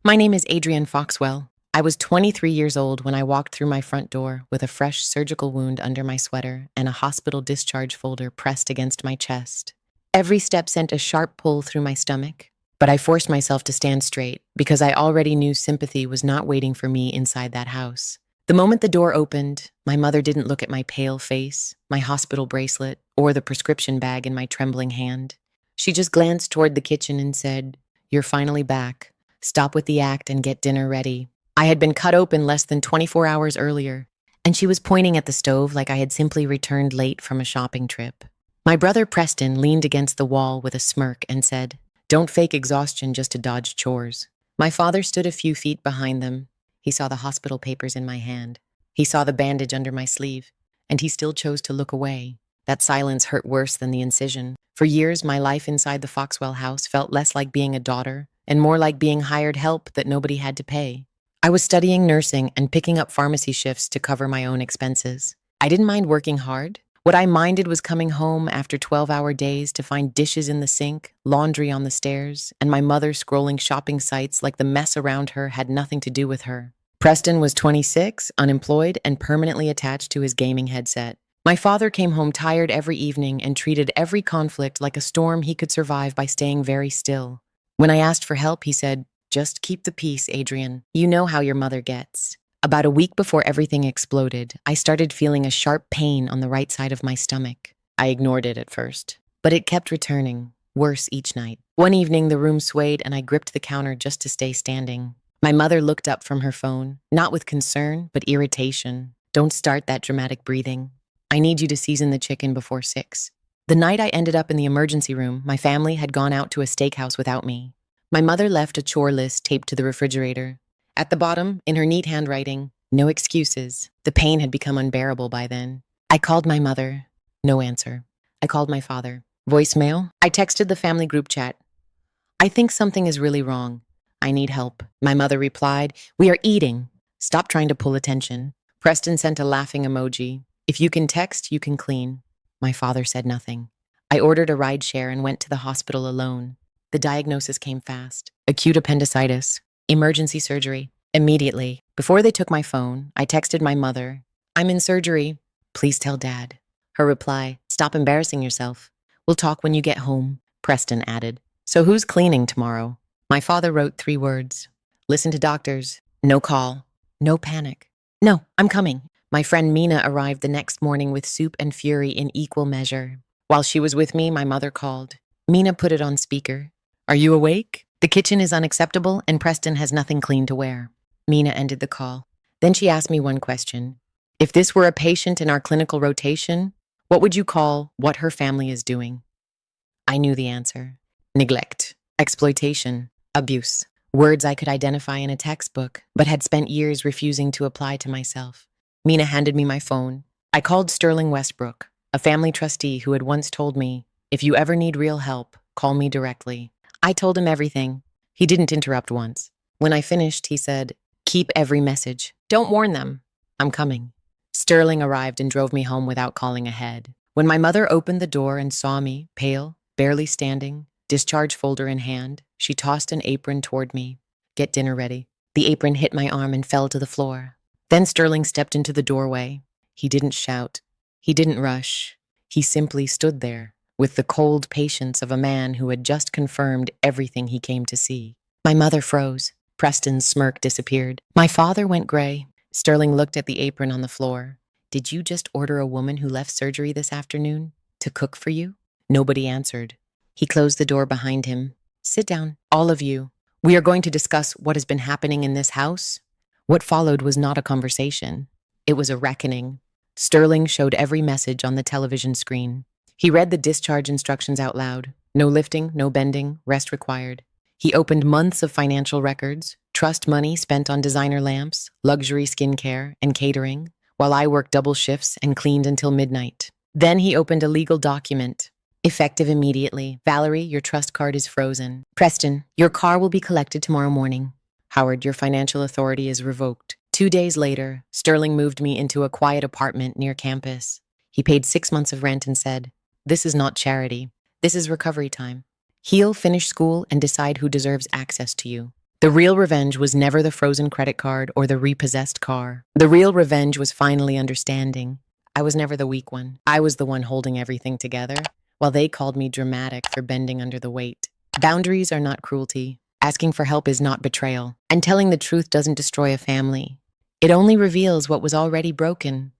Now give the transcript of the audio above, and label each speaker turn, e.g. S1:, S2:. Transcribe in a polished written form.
S1: My name is Adrienne Foxwell. I was 23 years old when I walked through my front door with a fresh surgical wound under my sweater and a hospital discharge folder pressed against my chest. Every step sent a sharp pull through my stomach, but I forced myself to stand straight because I already knew sympathy was not waiting for me inside that house. The moment the door opened, my mother didn't look at my pale face, my hospital bracelet, or the prescription bag in my trembling hand. She just glanced toward the kitchen and said, "You're finally back. Stop with the act and get dinner ready." I had been cut open less than 24 hours earlier, and she was pointing at the stove like I had simply returned late from a shopping trip. My brother Preston leaned against the wall with a smirk and said, "Don't fake exhaustion just to dodge chores." My father stood a few feet behind them. He saw the hospital papers in my hand. He saw the bandage under my sleeve, and he still chose to look away. That silence hurt worse than the incision. For years, my life inside the Foxwell house felt less like being a daughter and more like being hired help that nobody had to pay. I was studying nursing and picking up pharmacy shifts to cover my own expenses. I didn't mind working hard. What I minded was coming home after 12-hour days to find dishes in the sink, laundry on the stairs, and my mother scrolling shopping sites like the mess around her had nothing to do with her. Preston was 26, unemployed, and permanently attached to his gaming headset. My father came home tired every evening and treated every conflict like a storm he could survive by staying very still. When I asked for help, he said, "Just keep the peace, Adrian. You know how your mother gets." About a week before everything exploded, I started feeling a sharp pain on the right side of my stomach. I ignored it at first, but it kept returning, worse each night. One evening, the room swayed and I gripped the counter just to stay standing. My mother looked up from her phone, not with concern, but irritation. "Don't start that dramatic breathing. I need you to season the chicken before 6. The night I ended up in the emergency room, my family had gone out to a steakhouse without me. My mother left a chore list taped to the refrigerator. At the bottom, in her neat handwriting, "No excuses." The pain had become unbearable by then. I called my mother. No answer. I called my father. Voicemail. I texted the family group chat. "I think something is really wrong. I need help." My mother replied, "We are eating. Stop trying to pull attention." Preston sent a laughing emoji. "If you can text, you can clean." My father said nothing. I ordered a ride share and went to the hospital alone. The diagnosis came fast. Acute appendicitis. Emergency surgery. Immediately. Before they took my phone, I texted my mother, "I'm in surgery. Please tell Dad." Her reply, "Stop embarrassing yourself. We'll talk when you get home." Preston added, "So who's cleaning tomorrow?" My father wrote 3 words. "Listen to doctors. No call. No panic." "No, I'm coming." My friend Mina arrived the next morning with soup and fury in equal measure. While she was with me, my mother called. Mina put it on speaker. "Are you awake? The kitchen is unacceptable and Preston has nothing clean to wear." Mina ended the call. Then she asked me one question. "If this were a patient in our clinical rotation, what would you call what her family is doing?" I knew the answer. Neglect, exploitation, abuse. Words I could identify in a textbook, but had spent years refusing to apply to myself. Mina handed me my phone. I called Sterling Westbrook, a family trustee who had once told me, "If you ever need real help, call me directly." I told him everything. He didn't interrupt once. When I finished, he said, "Keep every message. Don't warn them. I'm coming." Sterling arrived and drove me home without calling ahead. When my mother opened the door and saw me, pale, barely standing, discharge folder in hand, she tossed an apron toward me. "Get dinner ready." The apron hit my arm and fell to the floor. Then Sterling stepped into the doorway. He didn't shout. He didn't rush. He simply stood there, with the cold patience of a man who had just confirmed everything he came to see. My mother froze. Preston's smirk disappeared. My father went gray. Sterling looked at the apron on the floor. "Did you just order a woman who left surgery this afternoon to cook for you?" Nobody answered. He closed the door behind him. "Sit down, all of you. We are going to discuss what has been happening in this house." What followed was not a conversation. It was a reckoning. Sterling showed every message on the television screen. He read the discharge instructions out loud. No lifting, no bending, rest required. He opened months of financial records, trust money spent on designer lamps, luxury skincare, and catering, while I worked double shifts and cleaned until midnight. Then he opened a legal document. Effective immediately. "Valerie, your trust card is frozen. Preston, your car will be collected tomorrow morning. Howard, your financial authority is revoked." 2 days later, Sterling moved me into a quiet apartment near campus. He paid 6 months of rent and said, "This is not charity. This is recovery time. Heal, finish school, and decide who deserves access to you." The real revenge was never the frozen credit card or the repossessed car. The real revenge was finally understanding. I was never the weak one. I was the one holding everything together, while they called me dramatic for bending under the weight. Boundaries are not cruelty. Asking for help is not betrayal. And telling the truth doesn't destroy a family. It only reveals what was already broken.